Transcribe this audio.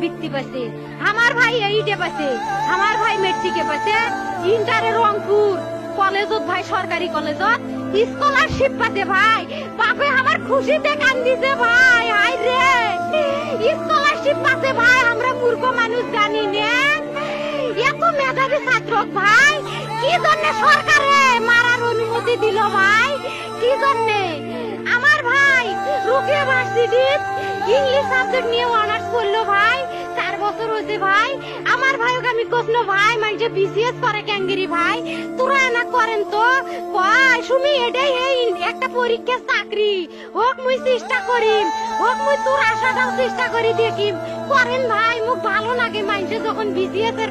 বৃত্তি পাচ্ছে, আমার ভাই এইটে পাচ্ছে, আমার ভাই মেট্রিকে পাচ্ছে, ইন্টারে রংপুর কলেজত ভাই সরকারি কলেজত স্কলারশিপ পাতে ভাই। বাপে আমার খুশিতে কান্দিছে ভাই, হাই রে স্কলারশিপ পাতে ভাই। আমরা মূর্খ মানুষ জানি না এত মেধাবী ছাত্র ভাই কি জন্য সরকারে মারার অনুমতি দিল ভাই, কি জন্য? আমার ভাই রুকিয়া ভার্সিটির ইংলিশ সাবজেক্ট নিয়ে অনার্স করলো ভাই, 4 বছর হয়েছে ভাই। আমার ভাইকে আমি কখনো ভাই মানে বিসিএস করে ক্যাঙ্গেরি ভাই, তোরা না করেন তো কয় সুমি এটাই এই একটা পরীক্ষা চাকরি হোক, মুই চেষ্টা করিম, হোক মুই তোর আশাটাও চেষ্টা করি দেখিম, করেন ভাই। মুখ ভালো লাগে মানুষে যখন বিসিএস এর